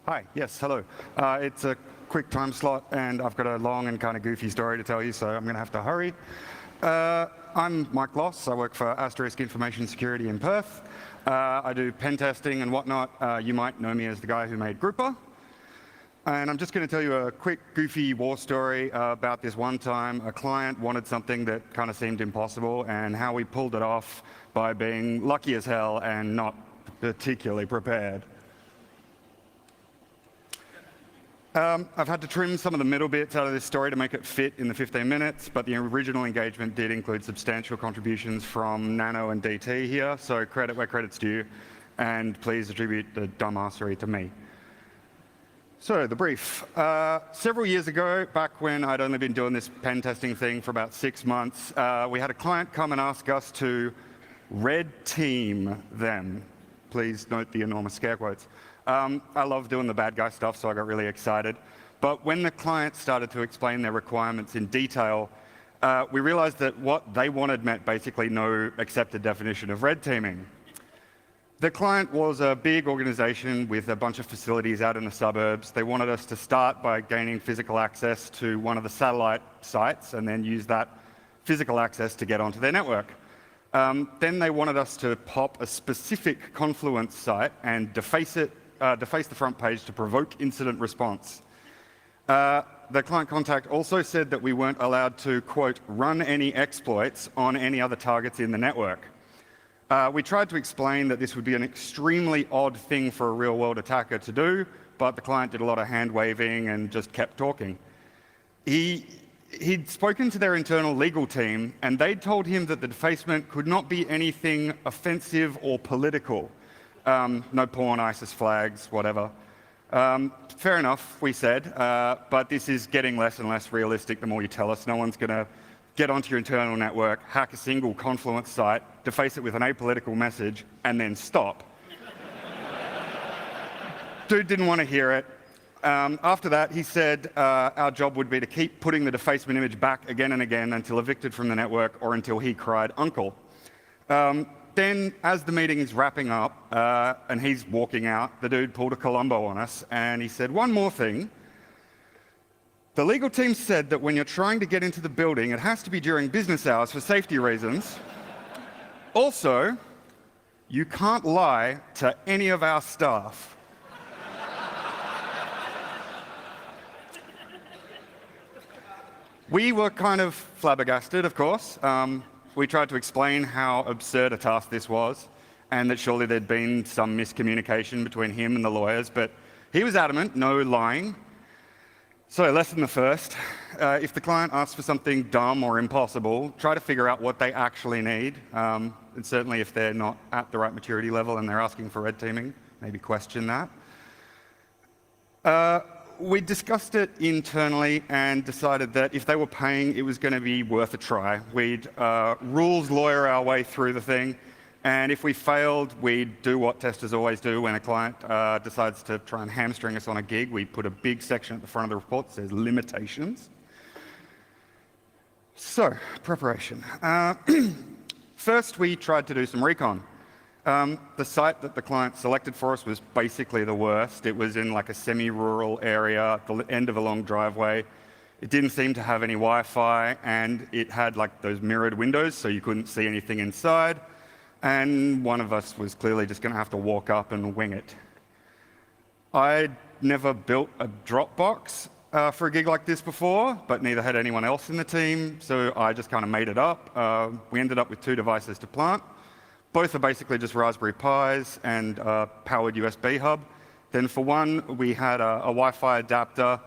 Hi, yes, hello. It's a quick time slot, and I've got a long and kind of goofy story to tell you, so I'm going to have to hurry. I'm Mike l0ss. I work for Asterisk Information Security in Perth. I do pen testing and whatnot. You might know me as the guy who made Grouper. And I'm just going to tell you a quick, goofy war story about this one time a client wanted something that kind of seemed impossible, and how we pulled it off by being lucky as hell and not particularly prepared. I've had to trim some of the middle bits out of this story to make it fit in the 15 minutes, but the original engagement did include substantial contributions from Nano and DT here, so credit where credit's due, and please attribute the dumbassery to me. So, the brief. Several years ago, back when I'd only been doing this pen testing thing for about 6 months, we had a client come and ask us to red team them. Please note the enormous scare quotes. I love doing the bad guy stuff, so I got really excited. But when the client started to explain their requirements in detail, we realized that what they wanted meant basically no accepted definition of red teaming. The client was a big organization with a bunch of facilities out in the suburbs. They wanted us to start by gaining physical access to one of the satellite sites and then use that physical access to get onto their network. Then they wanted us to pop a specific Confluence site and deface the front page to provoke incident response. The client contact also said that we weren't allowed to, quote, run any exploits on any other targets in the network. We tried to explain that this would be an extremely odd thing for a real-world attacker to do, but the client did a lot of hand-waving and just kept talking. He'd spoken to their internal legal team, and they'd told him that the defacement could not be anything offensive or political. No porn, ISIS flags, whatever. Fair enough, we said, but this is getting less and less realistic the more you tell us. No one's going to get onto your internal network, hack a single Confluence site, deface it with an apolitical message, and then stop. Dude didn't want to hear it. After that, he said our job would be to keep putting the defacement image back again and again until evicted from the network or until he cried uncle. Then, as the meeting is wrapping up and he's walking out, the dude pulled a Columbo on us and he said, one more thing. The legal team said that when you're trying to get into the building, it has to be during business hours for safety reasons. Also, you can't lie to any of our staff. We were kind of flabbergasted, of course. We tried to explain how absurd a task this was, and that surely there'd been some miscommunication between him and the lawyers, but he was adamant, no lying. So, lesson the first, if the client asks for something dumb or impossible, try to figure out what they actually need. And certainly if they're not at the right maturity level and they're asking for red teaming, maybe question that. We discussed it internally and decided that if they were paying, it was going to be worth a try. We'd rules lawyer our way through the thing, and if we failed, we'd do what testers always do when a client decides to try and hamstring us on a gig. We put a big section at the front of the report that says limitations. So, preparation. First, we tried to do some recon. The site that the client selected for us was basically the worst. It was in like a semi-rural area, at the end of a long driveway. It didn't seem to have any Wi-Fi, and it had like those mirrored windows, so you couldn't see anything inside. And one of us was clearly just going to have to walk up and wing it. I'd never built a Dropbox for a gig like this before, but neither had anyone else in the team, so I just kind of made it up. We ended up with 2 devices to plant. Both are basically just Raspberry Pis and a powered USB hub. Then for one, we had a Wi-Fi adapter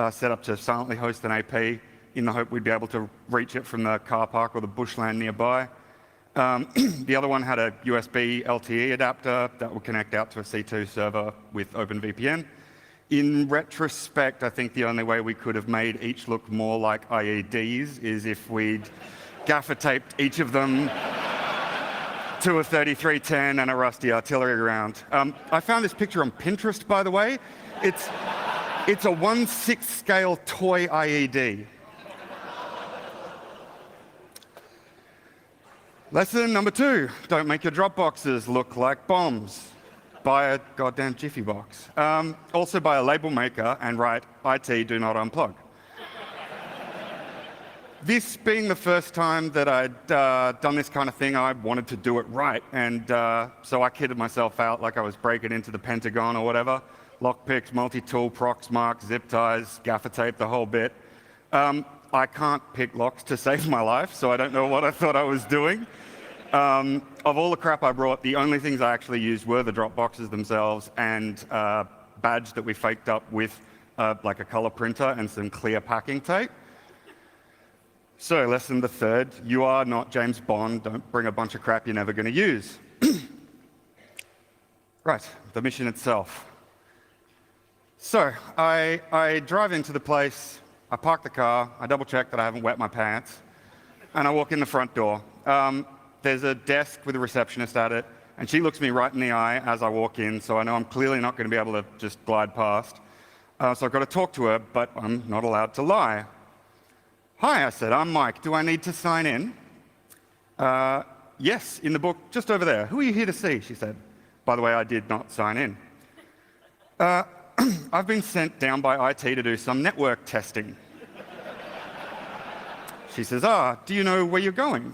set up to silently host an AP in the hope we'd be able to reach it from the car park or the bushland nearby. The other one had a USB LTE adapter that would connect out to a C2 server with OpenVPN. In retrospect, I think the only way we could have made each look more like IEDs is if we'd gaffer taped each of them to a 3310 and a rusty artillery round. I found this picture on Pinterest, by the way. It's a 1/6 scale toy IED. Lesson number 2, don't make your Dropboxes look like bombs. buy a goddamn Jiffy box. Also buy a label maker and write, IT, do not unplug. This being the first time that I'd done this kind of thing, I wanted to do it right. And so I kitted myself out like I was breaking into the Pentagon or whatever. Lockpicks, multi-tool, prox marks, zip ties, gaffer tape, the whole bit. I can't pick locks to save my life, so I don't know what I thought I was doing. Of all the crap I brought, the only things I actually used were the drop boxes themselves and a badge that we faked up with like a color printer and some clear packing tape. So lesson the third, you are not James Bond. Don't bring a bunch of crap you're never going to use. Right, the mission itself. So I drive into the place, I park the car, I double check that I haven't wet my pants, and I walk in the front door. There's a desk with a receptionist at it, and she looks me right in the eye as I walk in, so I know I'm clearly not going to be able to just glide past. So I've got to talk to her, but I'm not allowed to lie. Hi, I said, I'm Mike. Do I need to sign in? Yes, in the book, just over there. Who are you here to see? She said. By the way, I did not sign in. I've been sent down by IT to do some network testing. She says, do you know where you're going?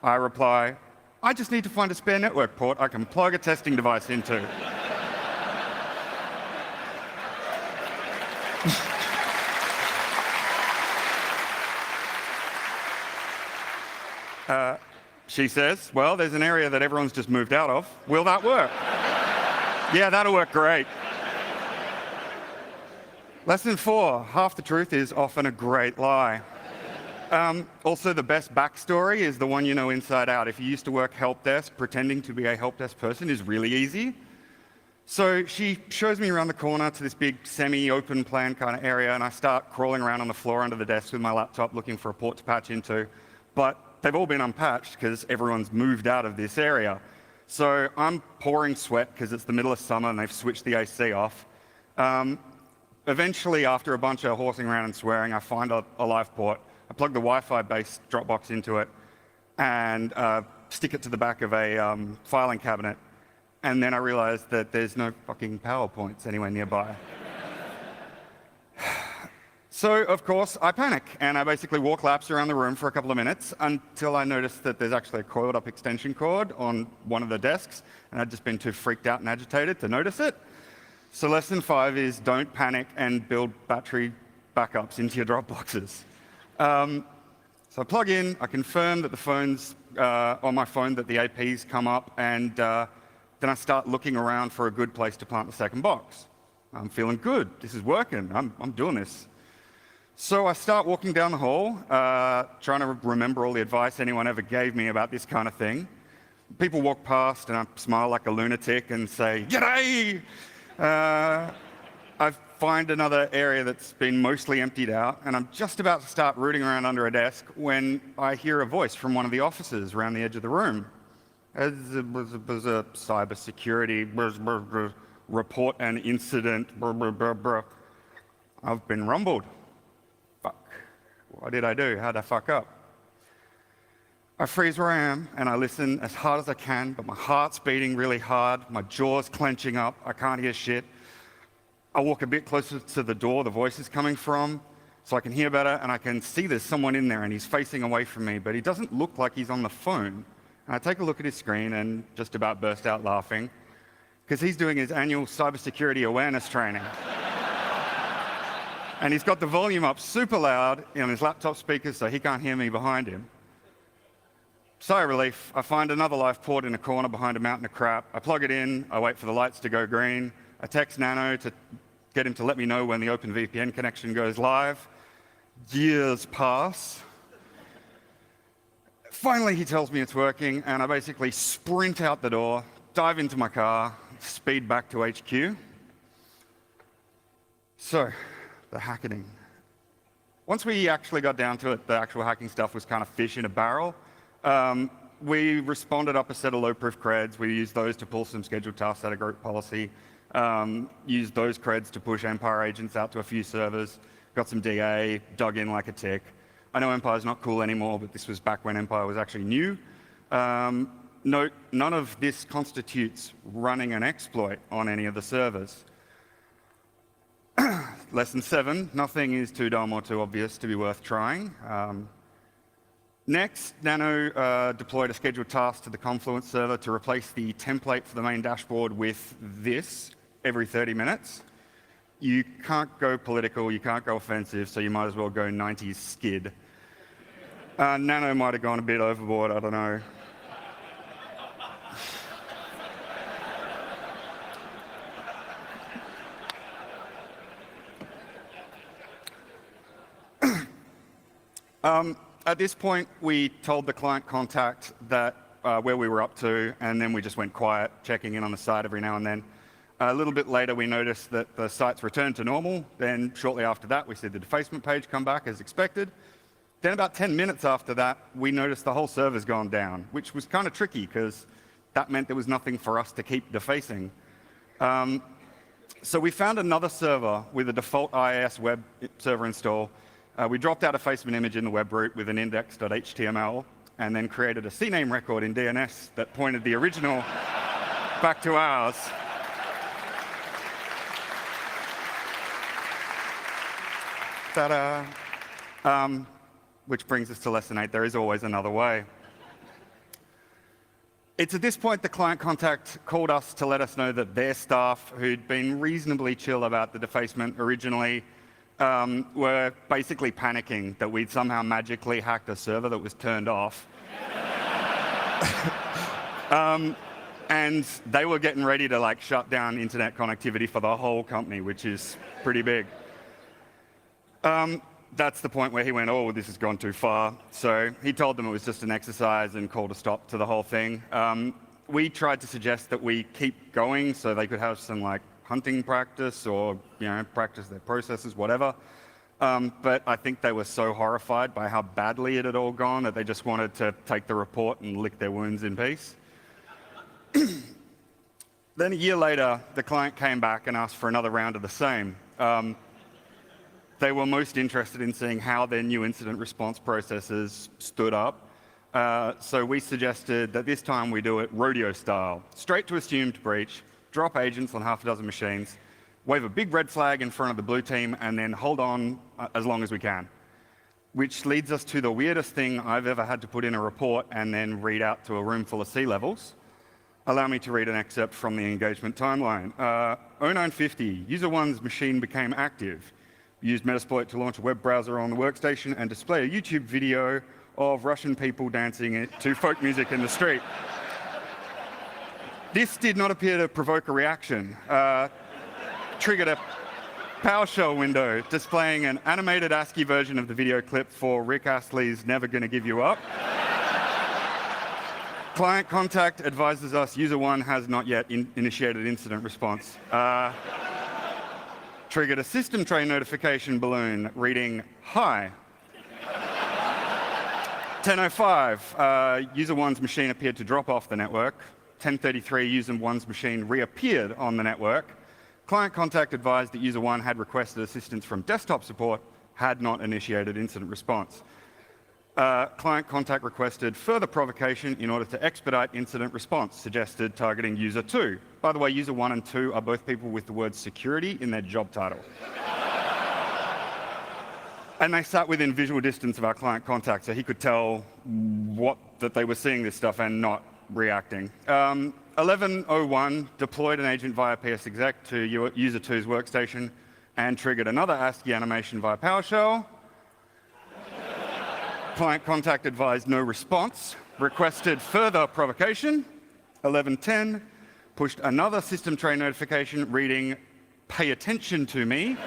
I reply, I just need to find a spare network port I can plug a testing device into. She says, well, there's an area that everyone's just moved out of. Will that work? Yeah, that'll work great. Lesson 4, half the truth is often a great lie. Also, the best backstory is the one you know inside out. If you used to work help desk, pretending to be a help desk person is really easy. So she shows me around the corner to this big semi-open plan kind of area, and I start crawling around on the floor under the desk with my laptop looking for a port to patch into. But they've all been unpatched because everyone's moved out of this area. So I'm pouring sweat because it's the middle of summer and they've switched the AC off. Eventually, after a bunch of horsing around and swearing, I find a live port. I plug the Wi-Fi-based Dropbox into it and stick it to the back of a filing cabinet. And then I realize that there's no fucking PowerPoints anywhere nearby. So, of course, I panic, and I basically walk laps around the room for a couple of minutes until I notice that there's actually a coiled-up extension cord on one of the desks, and I'd just been too freaked out and agitated to notice it. So lesson 5 is don't panic and build battery backups into your Dropboxes. So I plug in, I confirm that the phone's on my phone that the APs come up, and then I start looking around for a good place to plant the second box. I'm feeling good. This is working. I'm doing this. So I start walking down the hall, trying to remember all the advice anyone ever gave me about this kind of thing. People walk past, and I smile like a lunatic and say, "G'day!" I find another area that's been mostly emptied out, and I'm just about to start rooting around under a desk when I hear a voice from one of the officers around the edge of the room. There's a cybersecurity report an incident. I've been rumbled. Fuck. What did I do? How'd I fuck up? I freeze where I am and I listen as hard as I can, but my heart's beating really hard, my jaw's clenching up, I can't hear shit. I walk a bit closer to the door the voice is coming from so I can hear better, and I can see there's someone in there and he's facing away from me, but he doesn't look like he's on the phone. And I take a look at his screen and just about burst out laughing because he's doing his annual cybersecurity awareness training. And he's got the volume up super loud on his laptop speakers so he can't hear me behind him. Sigh of relief, I find another live port in a corner behind a mountain of crap. I plug it in, I wait for the lights to go green. I text Nano to get him to let me know when the OpenVPN connection goes live. Years pass. Finally, he tells me it's working, and I basically sprint out the door, dive into my car, speed back to HQ. So, the hacking. Once we actually got down to it, the actual hacking stuff was kind of fish in a barrel. We responded up a set of low-proof creds. We used those to pull some scheduled tasks out of group policy. Used those creds to push Empire agents out to a few servers. Got some DA, dug in like a tick. I know Empire's not cool anymore, but this was back when Empire was actually new. Note, none of this constitutes running an exploit on any of the servers. Lesson 7, nothing is too dumb or too obvious to be worth trying. Next, Nano deployed a scheduled task to the Confluence server to replace the template for the main dashboard with this every 30 minutes. You can't go political, you can't go offensive, so you might as well go 90s skid. Nano might have gone a bit overboard, I don't know. At this point, we told the client contact that where we were up to, and then we just went quiet, checking in on the site every now and then. A little bit later, we noticed that the site's returned to normal. Then shortly after that, we see the defacement page come back as expected. Then about 10 minutes after that, we noticed the whole server's gone down, which was kind of tricky because that meant there was nothing for us to keep defacing. So we found another server with a default IIS web server install. We dropped out a defacement image in the web root with an index.html and then created a CNAME record in DNS that pointed the original back to ours. Ta-da! Which brings us to lesson 8. There is always another way. It's at this point the client contact called us to let us know that their staff, who'd been reasonably chill about the defacement originally, were basically panicking that we'd somehow magically hacked a server that was turned off. And they were getting ready to shut down internet connectivity for the whole company, which is pretty big. That's the point where he went, oh, this has gone too far. So he told them it was just an exercise and called a stop to the whole thing. We tried to suggest that we keep going so they could have some hunting practice or practice their processes, whatever. But I think they were so horrified by how badly it had all gone that they just wanted to take the report and lick their wounds in peace. Then a year later, the client came back and asked for another round of the same. They were most interested in seeing how their new incident response processes stood up. So we suggested that this time we do it rodeo style, straight to assumed breach, drop agents on half a dozen machines, wave a big red flag in front of the blue team, and then hold on as long as we can. Which leads us to the weirdest thing I've ever had to put in a report and then read out to a room full of C-levels. Allow me to read an excerpt from the engagement timeline. 0950, user 1's machine became active. We used Metasploit to launch a web browser on the workstation and display a YouTube video of Russian people dancing to folk music in the street. This did not appear to provoke a reaction. Triggered a PowerShell window displaying an animated ASCII version of the video clip for Rick Astley's Never Gonna Give You Up. Client contact advises us user 1 has not yet initiated incident response. Triggered a system tray notification balloon reading, hi. 10:05, user 1's machine appeared to drop off the network. 10:33, user 1's machine reappeared on the network. Client contact advised that user 1 had requested assistance from desktop support, had not initiated incident response. Client contact requested further provocation in order to expedite incident response, suggested targeting user 2. By the way, user 1 and 2 are both people with the word security in their job title. And they sat within visual distance of our client contact, so he could tell that they were seeing this stuff and not reacting. 11:01 deployed an agent via psexec to user 2's workstation and triggered another ASCII animation via PowerShell. Client contact advised no response, requested further provocation. 11:10 pushed another system tray notification reading, pay attention to me.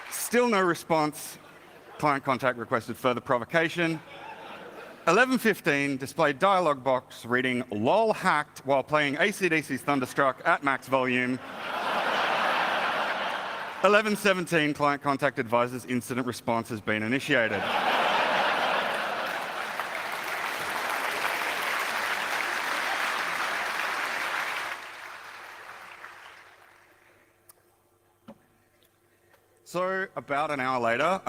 Still no response. Client contact requested further provocation. 11:15 displayed dialog box reading lol hacked while playing AC/DC's Thunderstruck at max volume. 11:17 client contact advises incident response has been initiated. So about an hour later,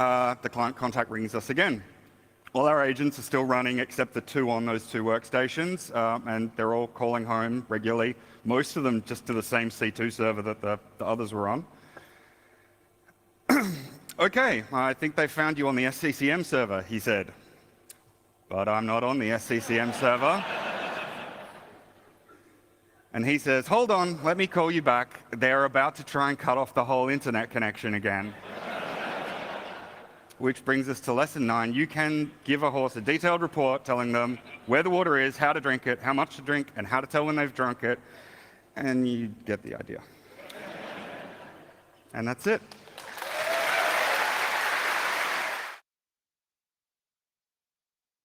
the client contact rings us again. All our agents are still running except the two on those two workstations, and they're all calling home regularly, most of them just to the same C2 server that the others were on. Okay, I think they found you on the SCCM server, he said. But I'm not on the SCCM server. And he says, hold on, let me call you back. They're about to try and cut off the whole internet connection again. Which brings us to lesson 9. You can give a horse a detailed report telling them where the water is, how to drink it, how much to drink, and how to tell when they've drunk it. And you get the idea. And that's it.